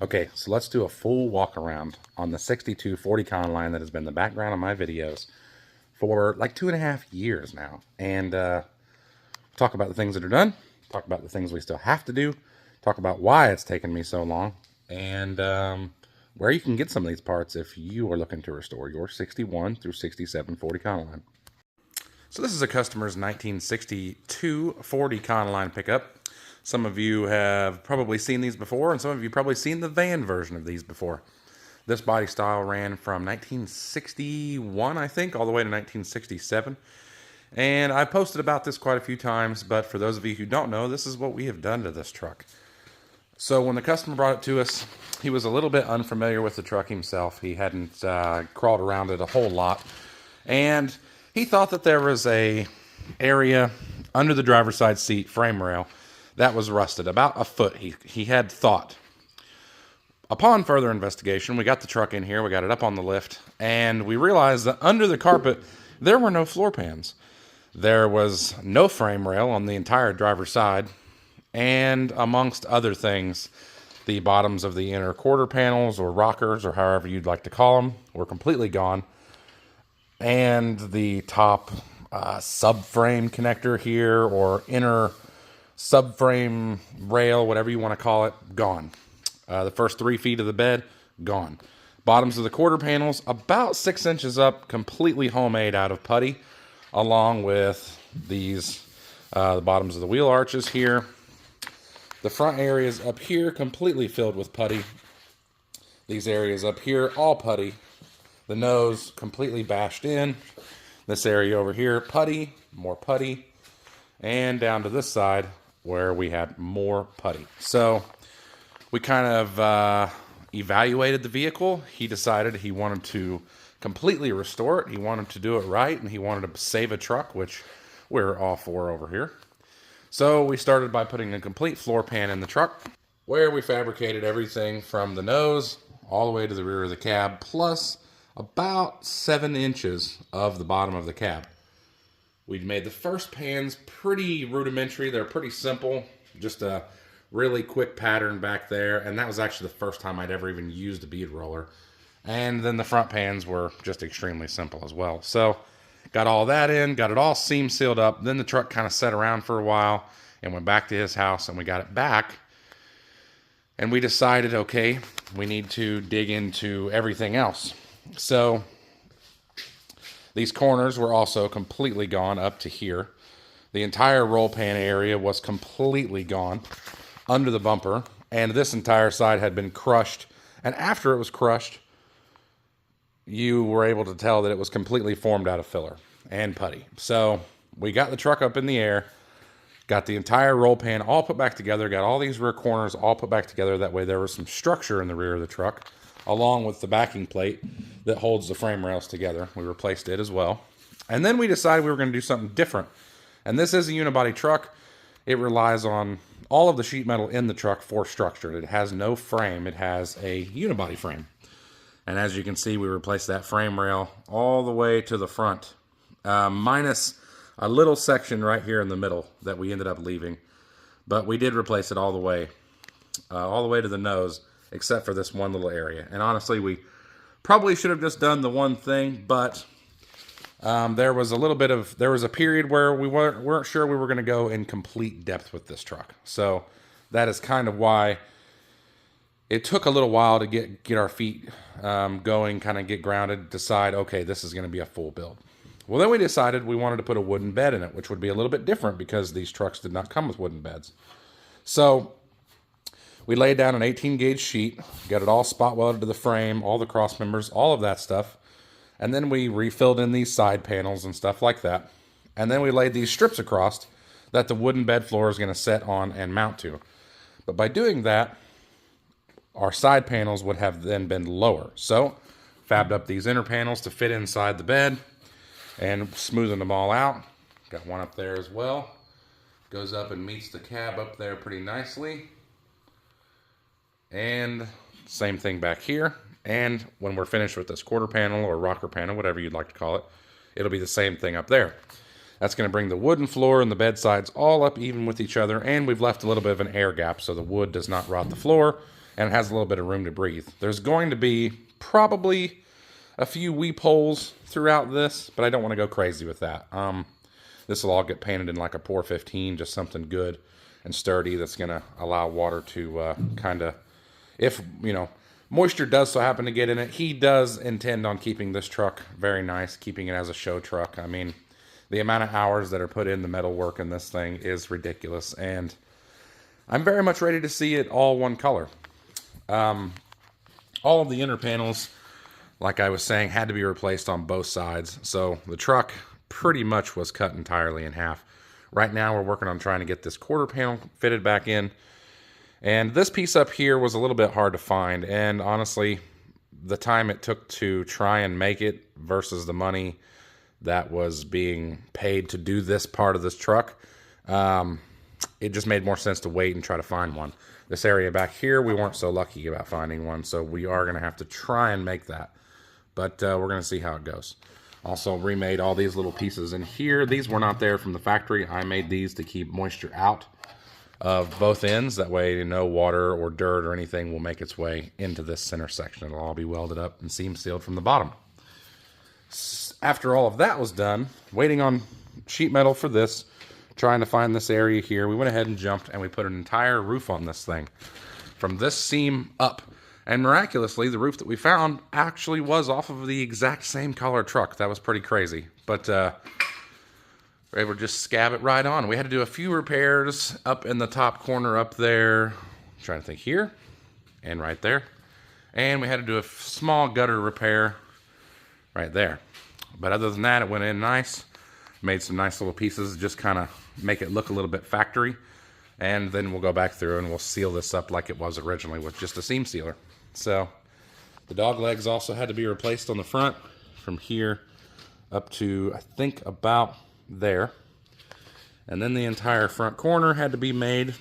Okay, so let's do a full walk around on the 6240 econoline that has been the background of my videos for like 2.5 years now. And talk about the things that are done, talk about the things we still have to do, talk about why it's taken me so long, and where you can get some of these parts if you are looking to restore your 61 through 6740 econoline. So this is a customer's 1962 40 econoline pickup. Some of you have probably seen these before, and some of you probably seen the van version of these before. This body style ran from 1961, I think, all the way to 1967. And I posted about this quite a few times, but for those of you who don't know, this is what we have done to this truck. So when the customer brought it to us, he was a little bit unfamiliar with the truck himself. He hadn't crawled around it a whole lot. And he thought that there was a area under the driver's side seat frame rail that was rusted, about a foot, he had thought. Upon further investigation, we got the truck in here, we got it up on the lift, and we realized that under the carpet, there were no floor pans. There was no frame rail on the entire driver's side, and amongst other things, the bottoms of the inner quarter panels or rockers, or however you'd like to call them, were completely gone. And the top subframe connector here, or inner subframe rail, whatever you want to call it, gone. The first 3 feet of the bed, gone. Bottoms of the quarter panels, about 6 inches up, completely homemade out of putty, along with these, the bottoms of the wheel arches here. The front areas up here, completely filled with putty. These areas up here, all putty. The nose, completely bashed in. This area over here, putty, more putty. And down to this side, where we had more putty. So we kind of evaluated the vehicle. He decided he wanted to completely restore it. He wanted to do it right, and he wanted to save a truck, which we're all for over here. So we started by putting a complete floor pan in the truck, where we fabricated everything from the nose all the way to the rear of the cab, plus about 7 inches of the bottom of the cab. We made the first pans pretty rudimentary. They're pretty simple. Just a really quick pattern back there. And that was actually the first time I'd ever even used a bead roller. And then the front pans were just extremely simple as well. So got all that in, got it all seam sealed up. Then the truck kind of sat around for a while and went back to his house, and we got it back. And we decided, okay, we need to dig into everything else. So these corners were also completely gone up to here. The entire roll pan area was completely gone under the bumper, and this entire side had been crushed. And after it was crushed, you were able to tell that it was completely formed out of filler and putty. So we got the truck up in the air, got the entire roll pan all put back together, got all these rear corners all put back together. That way there was some structure in the rear of the truck, along with the backing plate that holds the frame rails together. We replaced it as well. And then we decided we were going to do something different. And this is a unibody truck. It relies on all of the sheet metal in the truck for structure. It has no frame. It has a unibody frame. And as you can see, we replaced that frame rail all the way to the front, minus a little section right here in the middle that we ended up leaving. But we did replace it all the way to the nose, except for this one little area. And honestly, we probably should have just done the one thing, but there was a period where we weren't sure we were going to go in complete depth with this truck. So that is kind of why it took a little while to get our feet going, kind of get grounded, decide, okay, this is going to be a full build. Well, then we decided we wanted to put a wooden bed in it, which would be a little bit different because these trucks did not come with wooden beds. So we laid down an 18 gauge sheet, got it all spot welded to the frame, all the cross members, all of that stuff. And then we refilled in these side panels and stuff like that. And then we laid these strips across that the wooden bed floor is going to set on and mount to. But by doing that, our side panels would have then been lower. So fabbed up these inner panels to fit inside the bed and smoothing them all out. Got one up there as well. Goes up and meets the cab up there pretty nicely. And same thing back here. And when we're finished with this quarter panel or rocker panel, whatever you'd like to call it, it'll be the same thing up there. That's going to bring the wooden floor and the bed sides all up even with each other, and we've left a little bit of an air gap so the wood does not rot the floor and it has a little bit of room to breathe. There's going to be probably a few weep holes throughout this, but I don't want to go crazy with that. This will all get painted in like a Pour 15, just something good and sturdy that's going to allow water to kind of, if, you know, moisture does so happen to get in it. He does intend on keeping this truck very nice, keeping it as a show truck. I mean, the amount of hours that are put in the metal work in this thing is ridiculous, and I'm very much ready to see it all one color. All of the inner panels, like I was saying, had to be replaced on both sides, so the truck pretty much was cut entirely in half. Right now we're working on trying to get this quarter panel fitted back in, and this piece up here was a little bit hard to find, and honestly, the time it took to try and make it versus the money that was being paid to do this part of this truck, it just made more sense to wait and try to find one. This area back here, we weren't so lucky about finding one, so we are going to have to try and make that. But we're going to see how it goes. Also remade all these little pieces in here. These were not there from the factory. I made these to keep moisture out of both ends. That way no water or dirt or anything will make its way into this center section. It'll all be welded up and seam sealed from the bottom. After all of that was done, waiting on sheet metal for this, trying to find this area here, we went ahead and jumped and we put an entire roof on this thing from this seam up. And miraculously, the roof that we found actually was off of the exact same color truck. That was pretty crazy. But we're able to just scab it right on. We had to do a few repairs up in the top corner up there. I'm trying to think, here and right there. And we had to do a small gutter repair right there. But other than that, it went in nice. Made some nice little pieces, just kind of make it look a little bit factory. And then we'll go back through and we'll seal this up like it was originally with just a seam sealer. So the dog legs also had to be replaced on the front from here up to, I think, about there. And then the entire front corner had to be made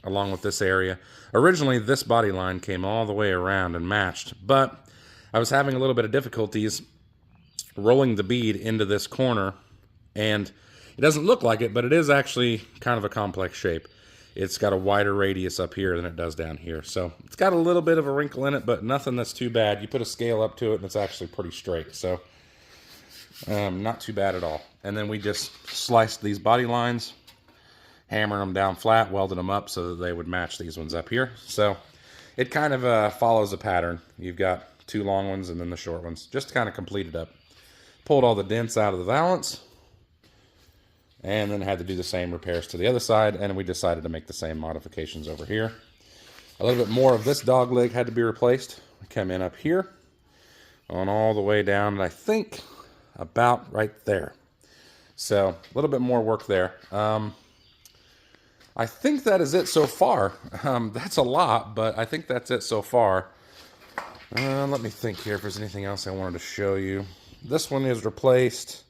along with this area. Originally, this body line came all the way around and matched, but I was having a little bit of difficulties rolling the bead into this corner, and it doesn't look like it, but it is actually kind of a complex shape. It's got a wider radius up here than it does down here. So it's got a little bit of a wrinkle in it, but nothing that's too bad. You put a scale up to it and it's actually pretty straight. So not too bad at all. And then we just sliced these body lines, hammered them down flat, welded them up so that they would match these ones up here. So it kind of follows a pattern. You've got two long ones and then the short ones, just to kind of complete it up. Pulled all the dents out of the valance, and then had to do the same repairs to the other side, and we decided to make the same modifications over here. A little bit more of this dog leg had to be replaced. We come in up here, on all the way down, I think about right there. So a little bit more work there. I think that is it so far. That's a lot, but I think that's it so far. Let me think here if there's anything else I wanted to show you. This one is replaced.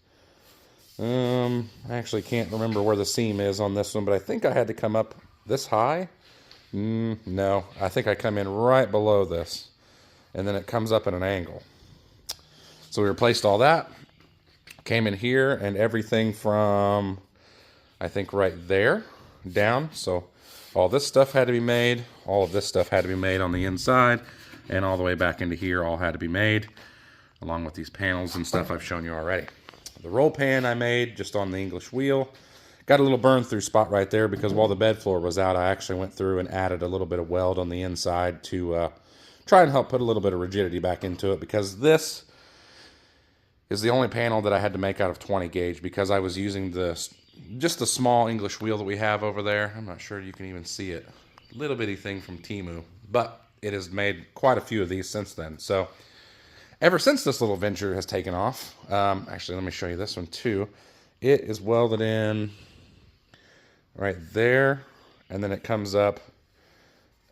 I actually can't remember where the seam is on this one, but I think I had to come up this high. No, I think I come in right below this, and then it comes up at an angle. So we replaced all that, came in here, and everything from, I think, right there down. So all this stuff had to be made, all of this stuff had to be made on the inside, and all the way back into here all had to be made, along with these panels and stuff I've shown you already. The roll pan I made just on the English wheel. Got a little burn through spot right there because while the bed floor was out, I actually went through and added a little bit of weld on the inside to try and help put a little bit of rigidity back into it, because this is the only panel that I had to make out of 20 gauge because I was using just the small English wheel that we have over there. I'm not sure you can even see it. Little bitty thing from Temu, but it has made quite a few of these since then. So ever since this little venture has taken off, actually, let me show you this one too. It is welded in right there, and then it comes up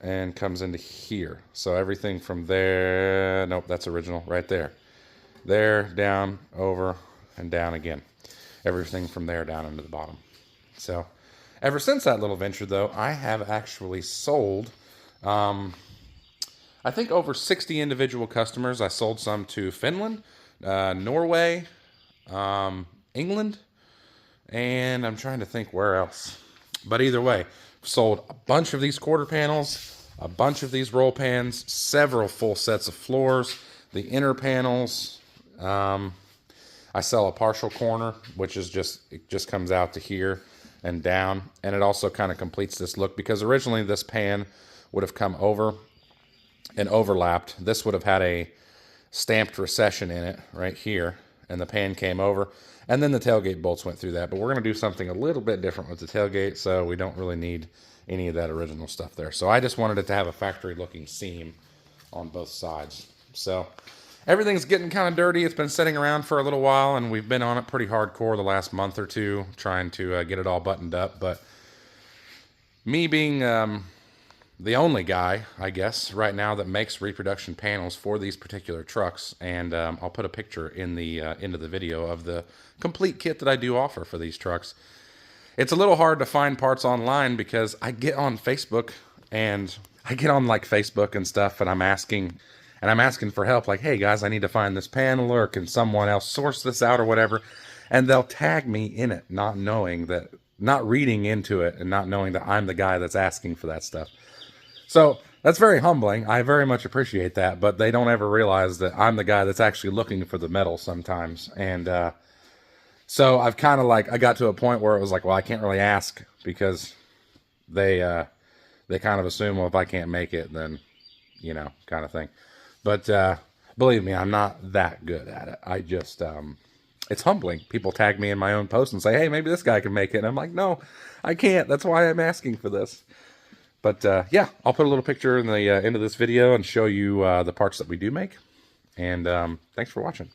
and comes into here. So everything from there, nope, that's original, right there. There, down, over, and down again. Everything from there down into the bottom. So ever since that little venture, though, I have actually sold I think over 60 individual customers. I sold some to Finland, Norway, England, and I'm trying to think where else. But either way, sold a bunch of these quarter panels, a bunch of these roll pans, several full sets of floors, the inner panels. I sell a partial corner, which is it just comes out to here and down. And it also kind of completes this look, because originally this pan would have come over and overlapped. This would have had a stamped recession in it right here, and the pan came over, and then the tailgate bolts went through that. But we're going to do something a little bit different with the tailgate, so we don't really need any of that original stuff there. So I just wanted it to have a factory looking seam on both sides. So everything's getting kind of dirty. It's been sitting around for a little while, and we've been on it pretty hardcore the last month or two, trying to get it all buttoned up. But me being the only guy, I guess, right now that makes reproduction panels for these particular trucks, and I'll put a picture in the end of the video of the complete kit that I do offer for these trucks. It's a little hard to find parts online, because I get on Facebook, and I get on like Facebook and stuff, and I'm asking for help, like, hey guys, I need to find this panel, or can someone else source this out or whatever, and they'll tag me in it, not reading into it and not knowing that I'm the guy that's asking for that stuff. So that's very humbling. I very much appreciate that, but they don't ever realize that I'm the guy that's actually looking for the metal sometimes. And so I've kind of I got to a point where it was like, well, I can't really ask, because they kind of assume, well, if I can't make it, then, kind of thing. But believe me, I'm not that good at it. I just, it's humbling. People tag me in my own post and say, hey, maybe this guy can make it. And I'm like, no, I can't. That's why I'm asking for this. But yeah, I'll put a little picture in the end of this video and show you the parts that we do make. And thanks for watching.